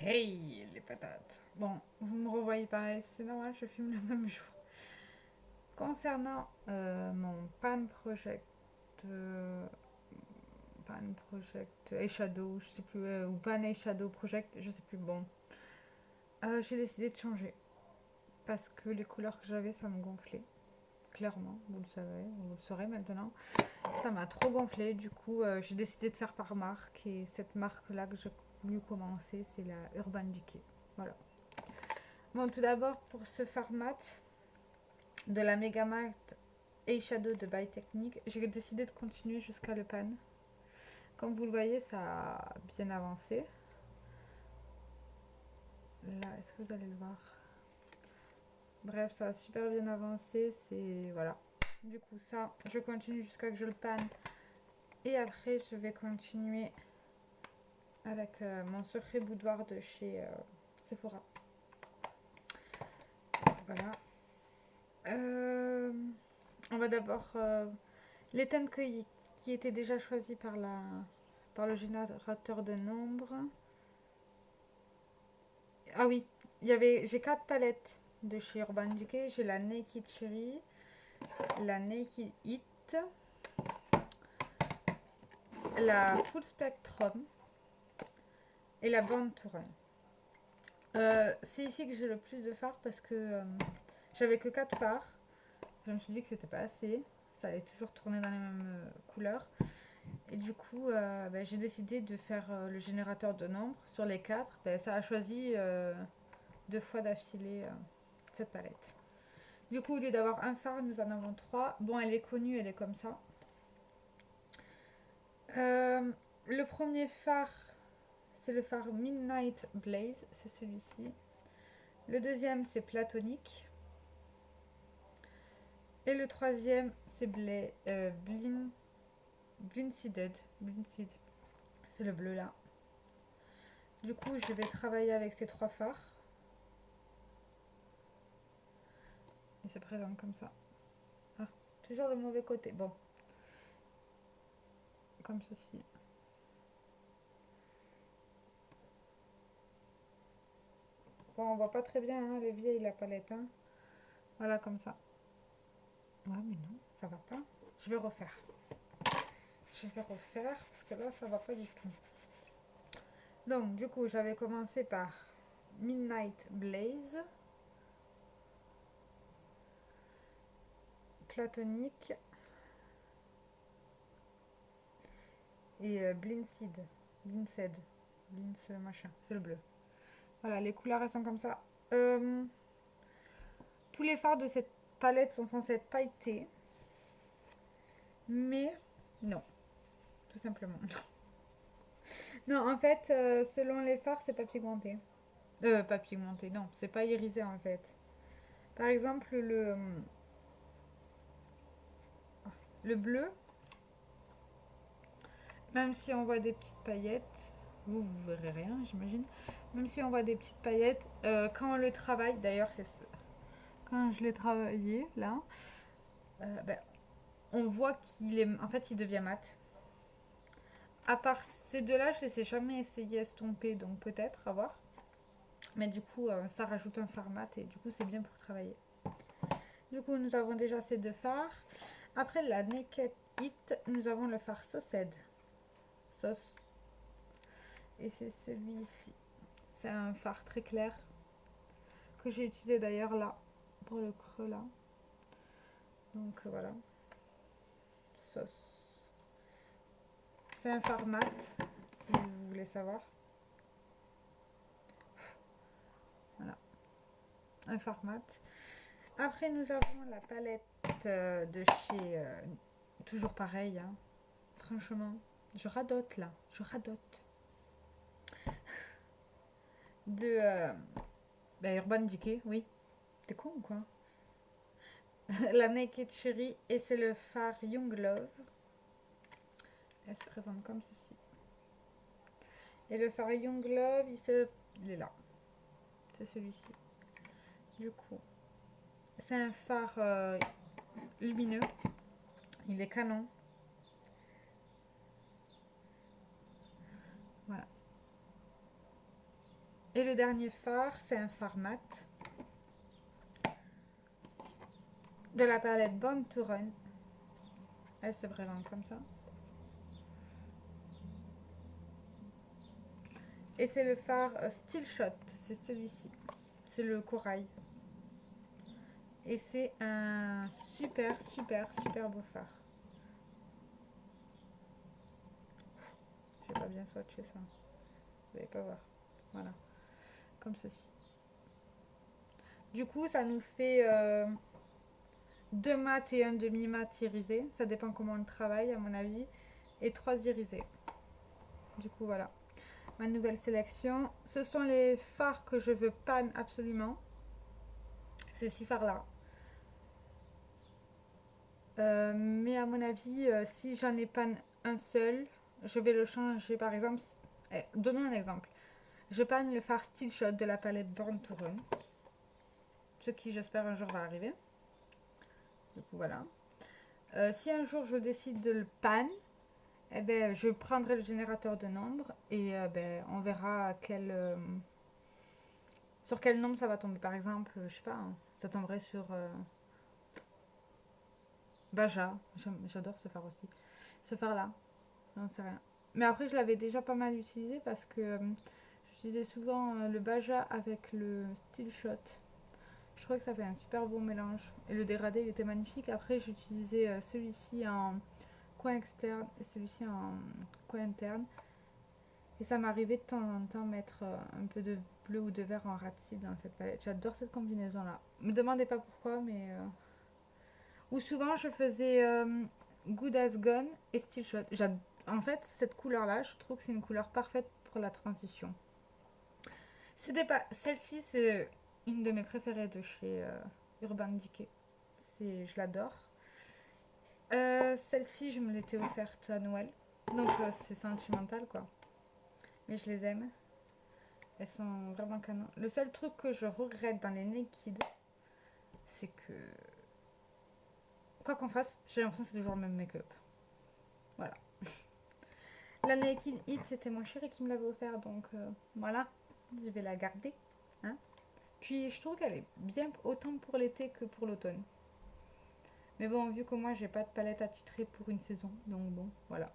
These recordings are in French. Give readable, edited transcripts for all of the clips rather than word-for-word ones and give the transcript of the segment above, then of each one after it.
Hey les patates. Bon, vous me revoyez pareil, c'est normal, je filme le même jour. Concernant mon Pan Project Eyeshadow, je sais plus, ou Pan Eyeshadow Project, je sais plus. Bon, j'ai décidé de changer parce que les couleurs que j'avais, ça me gonflait. Clairement, vous le savez, vous le saurez maintenant. Ça m'a trop gonflé, du coup, j'ai décidé de faire par marque. Et cette marque-là que j'ai voulu commencer, c'est la Urban Decay. Voilà. Bon, tout d'abord, pour ce format de la Megamatte Eyeshadow de By Technique, j'ai décidé de continuer jusqu'à le pan. Comme vous le voyez, ça a bien avancé. Là, est-ce que vous allez le voir? Bref, ça a super bien avancé. C'est... Voilà. Du coup, ça, je continue jusqu'à que je le panne. Et après, je vais continuer avec mon secret boudoir de chez Sephora. Voilà. On va d'abord... les thèmes qui étaient déjà choisis par le générateur de nombres. Ah oui, j'ai 4 palettes de chez Urban Decay. J'ai la Naked Cherry, la Naked Heat, la Full Spectrum et la Born to Run. C'est ici que j'ai le plus de fards parce que j'avais que 4 fards. Je me suis dit que c'était pas assez. Ça allait toujours tourner dans les mêmes couleurs. Et du coup, j'ai décidé de faire le générateur de nombres sur les 4. Ça a choisi 2 fois d'affilée cette palette. Du coup, au lieu d'avoir un phare, nous en avons 3. Bon, elle est connue, elle est comme ça. Le premier phare, c'est le phare Midnight Blaze, c'est celui-ci. Le deuxième, c'est Platonique. Et le troisième, c'est Blindseed. C'est le bleu là. Du coup, je vais travailler avec ces 3 phares. Il se présente comme ça. Ah, toujours le mauvais côté. Bon. Comme ceci. Bon, on voit pas très bien, hein, les vieilles, la palette. Hein. Voilà, comme ça. Ouais, mais non, ça va pas. Je vais refaire. Parce que là, ça va pas du tout. Donc, du coup, j'avais commencé par Midnight Blaze, Platonique et Blindseed. Machin, c'est le bleu. Voilà, les couleurs elles sont comme ça. Tous les fards de cette palette sont censés être pailletés. Mais non, tout simplement. Non, en fait, selon les fards, c'est pas pigmenté. Pas pigmenté, non, c'est pas irisé en fait. Par exemple, le bleu, même si on voit des petites paillettes, vous verrez rien, j'imagine. Même si on voit des petites paillettes, quand on le travaille, d'ailleurs, quand je l'ai travaillé là, on voit en fait, il devient mat. À part ces deux-là, je les ai jamais essayé estomper, donc peut-être, à voir. Mais du coup, ça rajoute un fard mat et du coup, c'est bien pour travailler. Du coup, nous avons déjà ces 2 fards. Après la Naked Heat, nous avons le fard Sauce. Et c'est celui-ci. C'est un fard très clair que j'ai utilisé d'ailleurs là, pour le creux là. Donc voilà. Sauce. C'est un fard mat, si vous voulez savoir. Voilà. Un fard mat. Après, nous avons la palette de chez... toujours pareil, hein. Franchement, je radote là. De Urban Decay, oui. T'es con ou quoi? La Naked Cherry et c'est le fard Young Love. Elle se présente comme ceci. Et le fard Young Love, il est là. C'est celui-ci. Du coup, c'est un fard lumineux. Il est canon. Voilà. Et le dernier fard, c'est un fard mat de la palette Born to Run. Elle se présente comme ça. Et c'est le fard Still Shot, c'est celui-ci. C'est le corail. Et c'est un super beau fard. J'ai pas bien swatché ça. Vous n'allez pas voir. Voilà. Comme ceci. Du coup, ça nous fait 2 mats et un demi-mat irisé. Ça dépend comment on travaille, à mon avis. Et 3 irisés. Du coup, voilà. Ma nouvelle sélection. Ce sont les fards que je veux pan absolument. Ces 6 fards-là. Mais à mon avis, si j'en ai pas un seul, je vais le changer. Par exemple, donnons un exemple. Je panne le fard Still Shot de la palette Born to Run. Ce qui, j'espère, un jour va arriver. Du coup, voilà. Si un jour je décide de le pan, eh ben, je prendrai le générateur de nombres et on verra sur quel nombre ça va tomber. Par exemple, je sais pas, hein, ça tomberait sur Baja. J'adore ce phare aussi. Ce phare-là, j'en sais rien. Mais après, je l'avais déjà pas mal utilisé parce que j'utilisais souvent le Baja avec le Still Shot. Je trouvais que ça fait un super beau mélange. Et le dégradé, il était magnifique. Après, j'utilisais celui-ci en coin externe et celui-ci en coin interne. Et ça m'arrivait de temps en temps mettre un peu de bleu ou de vert en ratsi dans cette palette. J'adore cette combinaison-là. Me demandez pas pourquoi, mais... Ou souvent, je faisais Good As Gone et Still Shot. En fait, cette couleur-là, je trouve que c'est une couleur parfaite pour la transition. Celle-ci, c'est une de mes préférées de chez Urban Decay. Je l'adore. Celle-ci, je me l'étais offerte à Noël. Donc, c'est sentimental, quoi. Mais je les aime. Elles sont vraiment canon. Le seul truc que je regrette dans les Naked, c'est que... Quoi qu'on fasse, j'ai l'impression que c'est toujours le même make-up. Voilà. La Naked Hit, c'était mon chéri qui me l'avait offert. Donc, voilà. Je vais la garder. Hein. Puis, je trouve qu'elle est bien autant pour l'été que pour l'automne. Mais bon, vu que moi, j'ai pas de palette attitrée pour une saison. Donc, bon, voilà.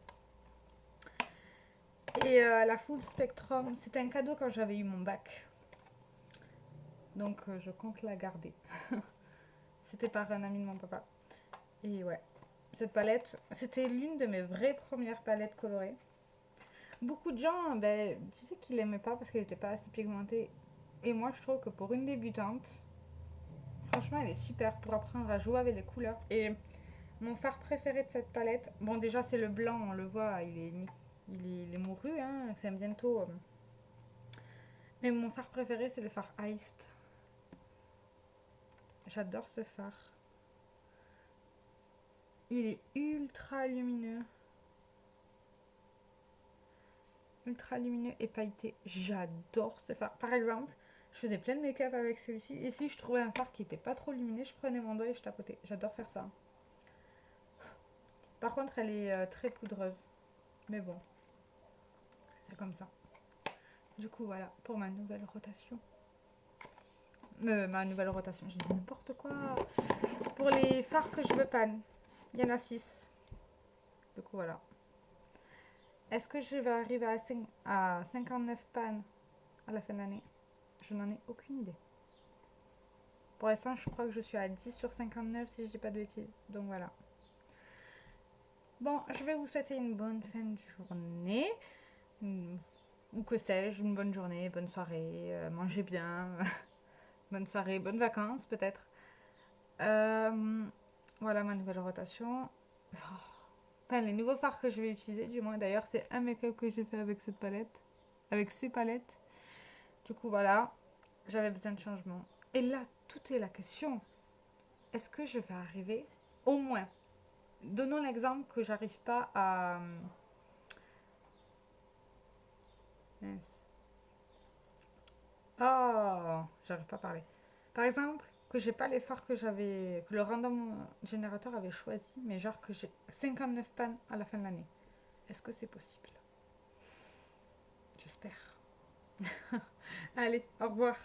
Et la Full Spectrum, c'était un cadeau quand j'avais eu mon bac. Donc je compte la garder. C'était par un ami de mon papa. Et ouais, cette palette, c'était l'une de mes vraies premières palettes colorées. Beaucoup de gens disaient qu'ils l'aimaient pas parce qu'elle n'était pas assez pigmentée. Et moi, je trouve que pour une débutante, franchement, elle est super pour apprendre à jouer avec les couleurs. Et mon fard préféré de cette palette, bon déjà c'est le blanc, on le voit, il est mouru, hein, enfin bientôt. Mais mon fard préféré, c'est le fard Iced. J'adore ce fard. Il est ultra lumineux. Ultra lumineux et pailleté. J'adore ce fard. Par exemple, je faisais plein de make-up avec celui-ci. Et si je trouvais un fard qui était pas trop lumineux, je prenais mon doigt et je tapotais. J'adore faire ça. Par contre, elle est très poudreuse. Mais bon, c'est comme ça. Du coup, voilà, pour ma nouvelle rotation. Ma nouvelle rotation, je dis n'importe quoi. Pour les fards que je veux pan, il y en a 6. Du coup, voilà. Est-ce que je vais arriver à 59 pannes à la fin de l'année? Je n'en ai aucune idée. Pour l'instant, je crois que je suis à 10 sur 59 si je dis pas de bêtises. Donc voilà. Bon, je vais vous souhaiter une bonne fin de journée. Ou que sais-je, une bonne journée, bonne soirée, mangez bien. Bonne soirée, bonnes vacances peut-être. Voilà ma nouvelle rotation. Enfin, les nouveaux fards que je vais utiliser, du moins d'ailleurs, c'est un make-up que j'ai fait avec cette palette. Avec ces palettes. Du coup, voilà. J'avais besoin de changement. Et là, tout est la question. Est-ce que je vais arriver, au moins, donnons l'exemple que j'arrive pas à... Mince. Oh, j'arrive pas à parler. Par exemple, que j'ai pas les fards que le random générateur avait choisi, mais genre que j'ai 59 pannes à la fin de l'année. Est-ce que c'est possible? J'espère. Allez, au revoir.